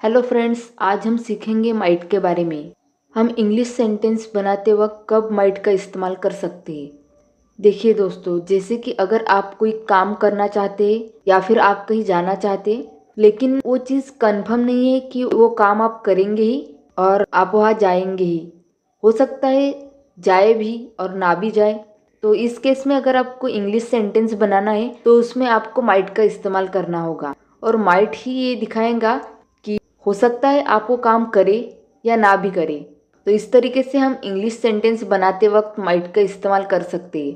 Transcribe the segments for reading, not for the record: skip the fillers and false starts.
Hello friends, आज हम सीखेंगे माइट के बारे में। हम इंग्लिश सेंटेंस बनाते वक्त कब माइट का इस्तेमाल कर सकते हैं। देखिए दोस्तों, जैसे कि अगर आप कोई काम करना चाहते हैं या फिर आप कहीं जाना चाहते हैं, लेकिन वो चीज़ कंफर्म नहीं है कि वो काम आप करेंगे ही और आप वहाँ जाएंगे ही। हो सकता है जाए भी और ना भी जाए। तो इस केस में अगर आपको इंग्लिश सेंटेंस बनाना है तो उसमें आपको माइट का इस्तेमाल करना होगा। और माइट ही ये दिखाएगा हो सकता है आप वो काम करें या ना भी करें। तो इस तरीके से हम इंग्लिश सेंटेंस बनाते वक्त माइट का इस्तेमाल कर सकते हैं।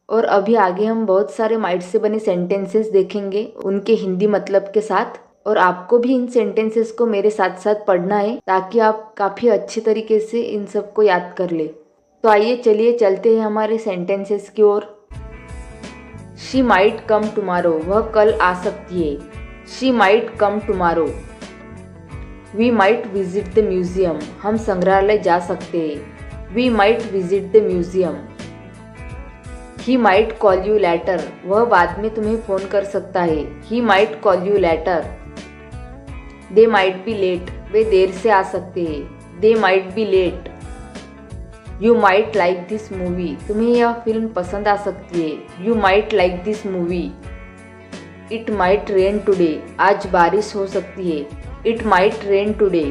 और अभी आगे हम बहुत सारे माइट से बने सेंटेंसेस देखेंगे उनके हिंदी मतलब के साथ। और आपको भी इन सेंटेंसेस को मेरे साथ साथ पढ़ना है ताकि आप काफ़ी अच्छे तरीके से इन सब को याद कर ले। तो आइए चलिए चलते हैं हमारे सेंटेंसेस की ओर। शी माइट कम टुमारो, वह कल आ सकती है। She might come tomorrow. We might visit the museum, हम संग्रहालय जा सकते हैं। We might visit the museum. He might call you later, वह बाद में तुम्हें फोन कर सकता है। He might call you later. They might be late, वे देर से आ सकते हैं। They might be late. You might like this movie, तुम्हें यह फिल्म पसंद आ सकती है। You might like this movie. It might rain today, आज बारिश हो सकती है। It might rain today.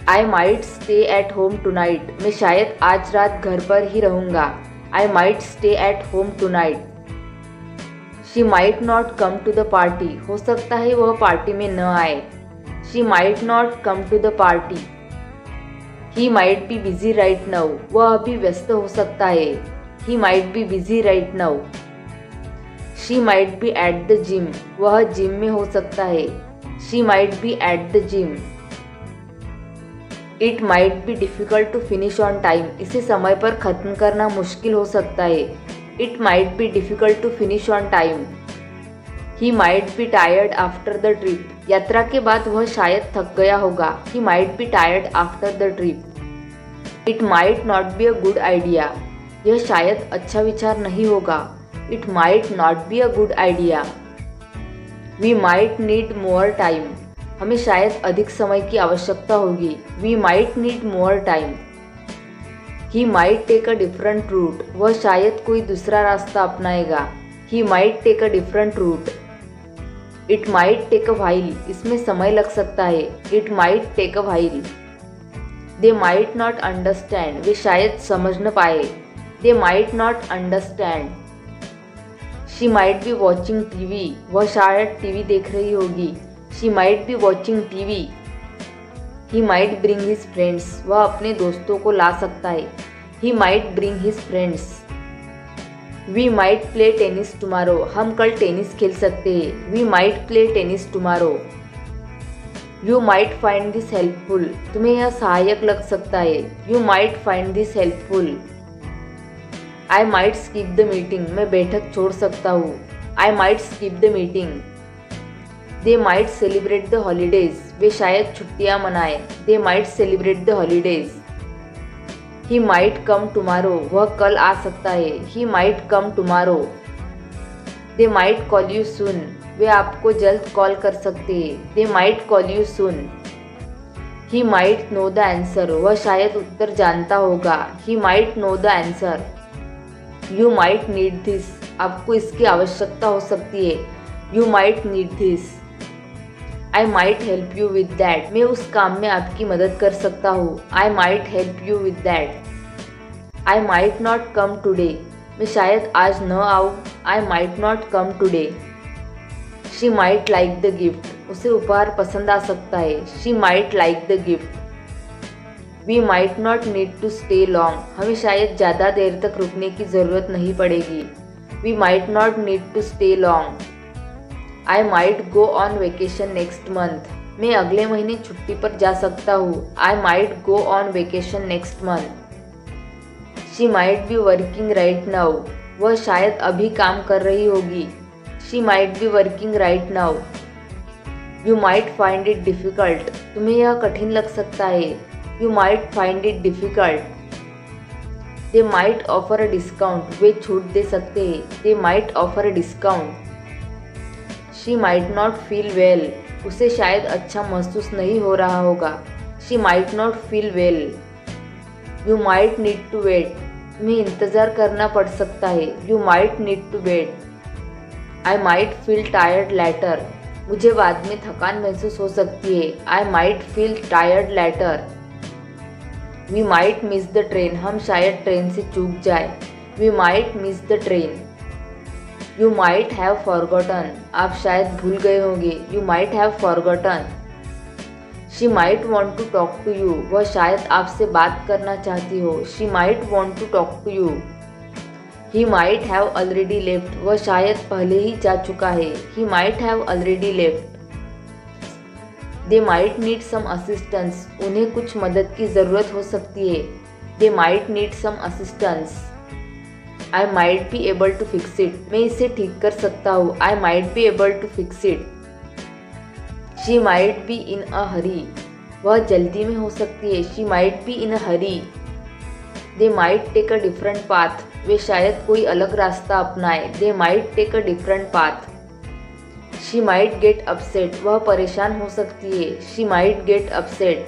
I might stay at home tonight, मैं शायद आज रात घर पर ही रहूँगा। I might stay at home tonight. She might not come to the party, हो सकता है वह पार्टी में न आए। She might not come to the party. He might be busy right now, वह अभी व्यस्त हो सकता है। He might be busy right now. She might be at the gym, वह जिम में हो सकता है। She might be at the gym. It might be difficult to finish on time, इसे समय पर खत्म करना मुश्किल हो सकता है। It might be difficult to finish on time. He might be tired after the trip, यात्रा के बाद वह शायद थक गया होगा। He might be tired after the trip. It might not be a good idea, यह शायद अच्छा विचार नहीं होगा। It might not be a good idea. We might need more time, हमें शायद अधिक समय की आवश्यकता होगी। We might need more time. He might take a different route, वह शायद कोई दूसरा रास्ता अपनाएगा। He might take a different route. It might take a while, इसमें समय लग सकता है। It might take a while. They might not understand, वे शायद समझ न पाए। They might not understand. She might be watching TV, वह शायद टीवी देख रही होगी। She might be watching TV. He might bring his friends, वह अपने दोस्तों को ला सकता है। He might bring his friends. We might play tennis tomorrow, हम कल टेनिस खेल सकते हैं। We might play tennis tomorrow. You might find this helpful, तुम्हें यह सहायक लग सकता है। You might find this helpful. I might skip the meeting, मैं बैठक छोड़ सकता हूँ। I might skip the meeting. They might celebrate the holidays, वे शायद छुट्टियाँ मनाएं। They might celebrate the holidays. He might come tomorrow, वह कल आ सकता है। He might come tomorrow. They might call you soon, वे आपको जल्द कॉल कर सकते हैं। They might call you soon. He might know the answer, वह शायद उत्तर जानता होगा। He might know the answer. You might need this, आपको इसकी आवश्यकता हो सकती है। You might need this. I might help you with that, मैं उस काम में आपकी मदद कर सकता हूँ। I might help you with that. I might not come today, मैं शायद आज न आऊँ। I might not come today. She might like the gift, उसे उपहार पसंद आ सकता है। She might like the gift. We might not need to stay long, हमें शायद ज़्यादा देर तक रुकने की ज़रूरत नहीं पड़ेगी। We might not need to stay long. I might go on vacation next month, मैं अगले महीने छुट्टी पर जा सकता हूँ। I might go on vacation next month. She might be working right now, वह शायद अभी काम कर रही होगी। She might be working right now. You might find it difficult, तुम्हें यह कठिन लग सकता है। You might find it difficult. They might offer a discount, वे छूट दे सकते हैं। They might offer a discount. She might not feel well, उसे शायद अच्छा महसूस नहीं हो रहा होगा। She might not feel well. You might need to wait. तुम्हें इंतज़ार करना पड़ सकता है। You might need to wait. I might feel tired later. मुझे बाद में थकान महसूस हो सकती है। I might feel tired later. We might miss the train. हम शायद ट्रेन से चूक जाए। We might miss the train. You might have forgotten. आप शायद भूल गए होंगे। You might have forgotten. She might want to talk to you. वह शायद आपसे बात करना चाहती हो। She might want to talk to you. He might have already left. वह शायद पहले ही जा चुका है। He might have already left. They might need some assistance. उन्हें कुछ मदद की ज़रूरत हो सकती है। They might need some assistance. I might be able to fix it. मैं इसे ठीक कर सकता हूँ। I might be able to fix it. She might be in a hurry. वह जल्दी में हो सकती है। She might be in a hurry. They might take a different path. वे शायद कोई अलग रास्ता अपनाए। They might take a different path. She might get upset. वह परेशान हो सकती है। She might get upset.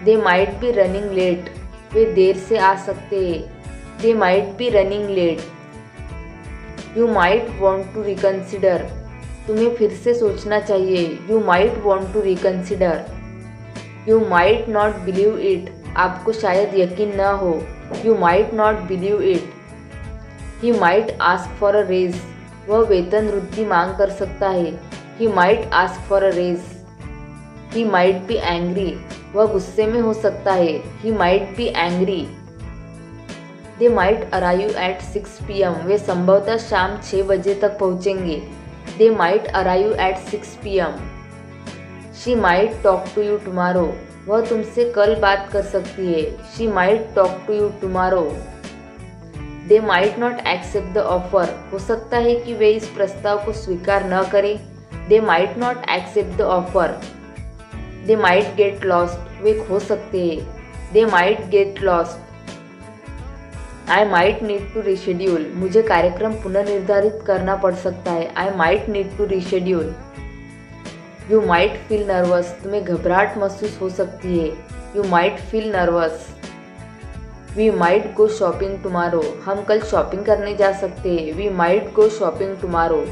They might be running late. वे देर से आ सकते हैं। They might be running late. You might want to reconsider. तुम्हें फिर से सोचना चाहिए। You might want to reconsider. You might not believe it. आपको शायद यकीन न हो। You might not believe it. He might ask for a raise. वह वेतन वृद्धि मांग कर सकता है। He might ask for a raise. He might be angry. वह गुस्से में हो सकता है। He might be angry. They might arrive at 6 PM। वे संभवतः शाम 6 बजे तक पहुंचेंगे। They might arrive at 6 PM। She might talk to you tomorrow. वह तुमसे कल बात कर सकती है। She might talk to you tomorrow. They might not accept the offer. हो सकता है कि वे इस प्रस्ताव को स्वीकार न करें। They might not accept the offer. They might get lost. वे खो सकते हैं। They might get lost. I might need to reschedule. मुझे कार्यक्रम पुनर्निर्धारित करना पड़ सकता है। I might need to reschedule. You might feel nervous. तुम्हें घबराहट महसूस हो सकती है। You might feel nervous. We might go shopping tomorrow. हम कल शॉपिंग करने जा सकते हैं। We might go shopping tomorrow.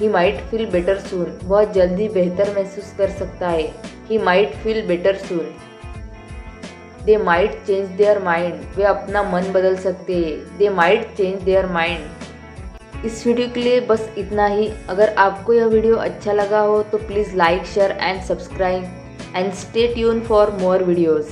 He might feel better soon. वह जल्दी बेहतर महसूस कर सकता है। He might feel better soon. They might change their mind. वे अपना मन बदल सकते हैं। They might change their mind. इस वीडियो के लिए बस इतना ही। अगर आपको यह वीडियो अच्छा लगा हो तो please like, share and subscribe and stay tune for more videos.